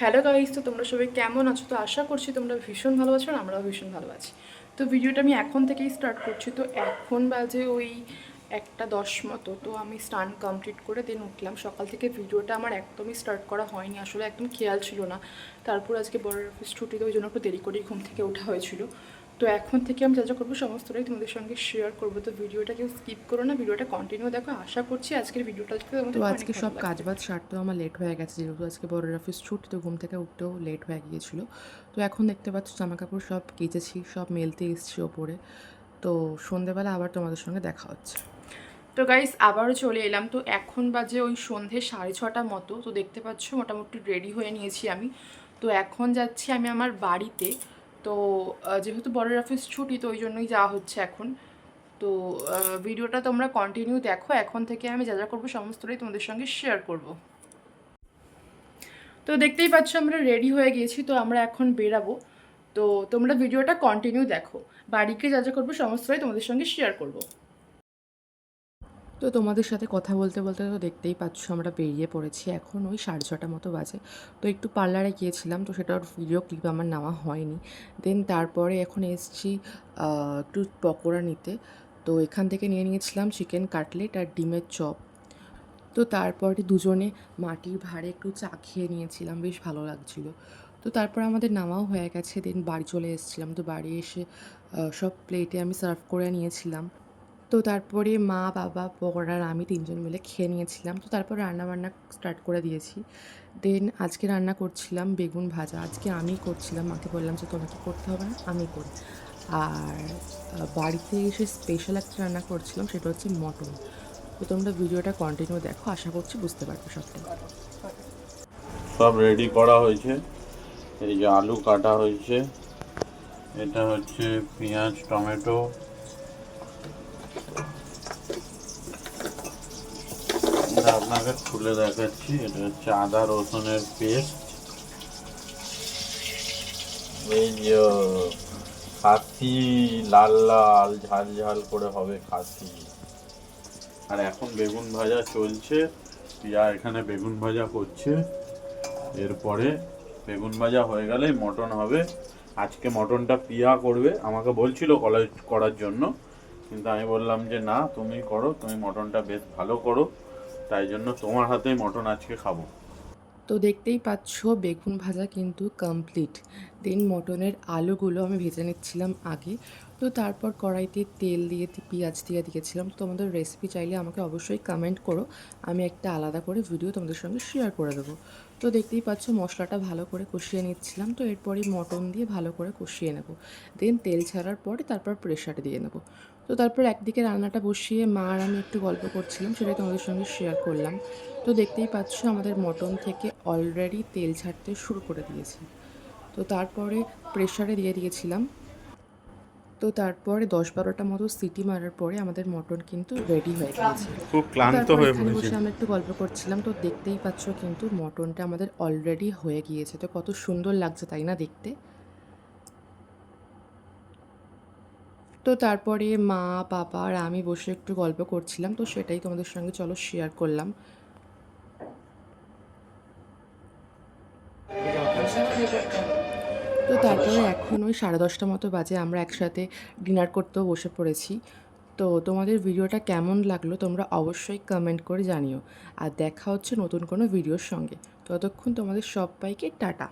Hello guys, তো তোমরা সবাই কেমন আছো? তো আশা করছি তোমরা ভীষণ ভালো আছো আর আমরাও ভীষণ ভালো আছি। তো ভিডিওটা আমি এখন থেকেই স্টার্ট করছি। তো এখন বাজে ওই 1:10 মতো। তো আমি স্নান কমপ্লিট করে দেন উঠলাম। সকাল থেকে ভিডিওটা আমার একদমই স্টার্ট করা হয়নি, আসলে একদম খেয়াল ছিল না। তারপর আজকে বড় অফিস ছুটি, তো ওই জন্য একটু দেরি করেই ঘুম থেকে ওঠা হয়েছিল। তো এখন থেকে আমি যা যা করবো সমস্তটাই তোমাদের সঙ্গে শেয়ার করবো। তো ভিডিওটা কেউ স্কিপ করো না, ভিডিওটা কন্টিনিউ দেখো। আশা করছি আজকের ভিডিওটা আজকে তো তোমাদের অনেক আজকে ভালো সব লাগবে। কাজবাজ সারতেও আমার লেট হয়ে গেছে, যেহেতু আজকে বড়ের অফিস ছুটি, তো ঘুম থেকে উঠতেও লেট হয়ে গিয়েছিলো। তো এখন দেখতে পাচ্ছ জামাকাপড় সব কেচেছি, সব মেলতে এসছি ওপরে। তো সন্ধেবেলা আবার তোমাদের সঙ্গে দেখা হচ্ছে। তো গাইস আবারও চলে এলাম। তো এখন বাজে ওই সন্ধে 6:30 মতো। তো দেখতে পাচ্ছ মোটামুটি রেডি হয়ে নিয়েছি আমি। তো এখন যাচ্ছি আমি আমার বাড়িতে। তো যেহেতু বড়ের অফিস ছুটি, তো ওই জন্যই যাওয়া হচ্ছে এখন। তো ভিডিওটা তোমরা কন্টিনিউ দেখো। এখন থেকে আমি যা যা করবো সমস্তটাই তোমাদের সঙ্গে শেয়ার করব। তো দেখতেই পাচ্ছ আমরা রেডি হয়ে গিয়েছি। তো আমরা এখন বেরাবো। তো তোমরা ভিডিওটা কন্টিনিউ দেখো। বাড়িতে যা যা করবো সমস্তটাই তোমাদের সঙ্গে শেয়ার করব। তো তোমাদের সাথে কথা বলতে বলতে তো দেখতেই পাচ্ছ আমরা বেরিয়ে পড়েছি। এখন ওই 6:30 মতো বাজে। তো একটু পার্লারে গিয়েছিলাম, তো সেটার ভিডিও ক্লিপ আমার নেওয়া হয়নি। দেন তারপরে এখন এসছি একটু পকোড়া নিতে। তো এখান থেকে নিয়ে নিয়েছিলাম চিকেন কাটলেট আর ডিমের চপ। তো তারপরে দুজনে মাটির ভাঁড়ে একটু চা খেয়ে নিয়েছিলাম, বেশ ভালো লাগছিল। তো তারপর আমাদের নামাও হয়ে গেছে, দেন বাড়ি চলে এসেছিলাম। তো বাড়ি এসে সব প্লেটে আমি সার্ভ করে নিয়েছিলাম। তো তারপরে মা, বাবা, বর আর আমি 3 জন মিলে খেয়ে নিয়েছিলাম। তো তারপর রান্নাবান্না স্টার্ট করে দিয়েছি। দেন আজকে রান্না করছিলাম বেগুন ভাজা। আজকে আমিই করছিলাম, মাকে বললাম যে তোমাকে করতে হবে না, আমি করি। আর বাড়িতে এসে স্পেশাল একটা রান্না করছিলাম, সেটা হচ্ছে মটন। তো তোমরা ভিডিওটা কন্টিনিউ দেখো, আশা করছি বুঝতে পারবে সবটাই। সব রেডি করা হয়েছে। এই যে আলু কাটা হয়েছে, এটা হচ্ছে পেঁয়াজ, টমেটো, এটা আপনাকে খুলে দেখাচ্ছি। এটা হচ্ছে আদা রসুনের পেস্ট। এই যে খাসি, লাল লাল ঝাল ঝাল করে হবে খাসি। আর এখন বেগুন ভাজা চলছে, পিয়া এখানে বেগুন ভাজা করছে। এরপরে বেগুন ভাজা হয়ে গেলে মটন হবে। আজকে মটনটা পিয়া করবে, আমাকে বলছিল করার জন্য, কিন্তু আমি বললাম যে না, তুমি করো, তুমি মটনটা বেশ ভালো করো, তাই জন্য তোমার হাতেই মটন আজকে খাবো। তো দেখতেই পাচ্ছ বেগুন ভাজা কিন্তু কমপ্লিট। দেন মটনের আলুগুলো আমি ভেজে নিচ্ছিলাম আগে। তো তারপর কড়াইতে তেল দিয়ে পেঁয়াজ দিয়ে দিয়েছিলাম। তো তোমাদের রেসিপি চাইলে আমাকে অবশ্যই কমেন্ট করো, আমি একটা আলাদা করে ভিডিও তোমাদের সঙ্গে শেয়ার করে দেবো। তো দেখতেই পাচ্ছ মশলাটা ভালো করে কষিয়ে নিচ্ছিলাম। তো এরপরই মটন দিয়ে ভালো করে কষিয়ে নেব। দেন তেল ছাড়ার পরে তারপর প্রেশারে দিয়ে নেব। তো তারপর একদিকে রান্নাটা বসিয়ে মা আর আমি একটু গল্প করছিলাম, সেটাই তোমাদের সঙ্গে শেয়ার করলাম। তো দেখতেই পাচ্ছ আমাদের মটন থেকে অলরেডি তেল ছাড়তে শুরু করে দিয়েছে। তো তারপরে প্রেশারে দিয়ে দিয়েছিলাম। তো তারপরে 10-12টা মতো সিটি মারার পরে আমাদের মটন কিন্তু রেডি হয়ে গিয়েছে। খুব তো ক্লান্ত তারপর হয়ে এখানে পড়েছি। বসে আমরা একটু গল্প করছিলাম। তো দেখতেই পাচ্ছ কিন্তু মটনটা আমাদের অলরেডি হয়ে গিয়েছে। তো কত সুন্দর লাগছে তাই না দেখতে? তো তারপরে মা, বাবা আর আমি বসে একটু গল্প করছিলাম। তো সেটাই তোমাদের সঙ্গে চলো শেয়ার করলাম। তো তারপরে এখন ওই 10:30 মতো বাজে, আমরা একসাথে ডিনার করতেও বসে পড়েছি। তো তোমাদের ভিডিওটা কেমন লাগলো তোমরা অবশ্যই কমেন্ট করে জানিও। আর দেখা হচ্ছে নতুন কোনো ভিডিওর সঙ্গে। ততক্ষণ তোমাদের সবাইকে টাটা।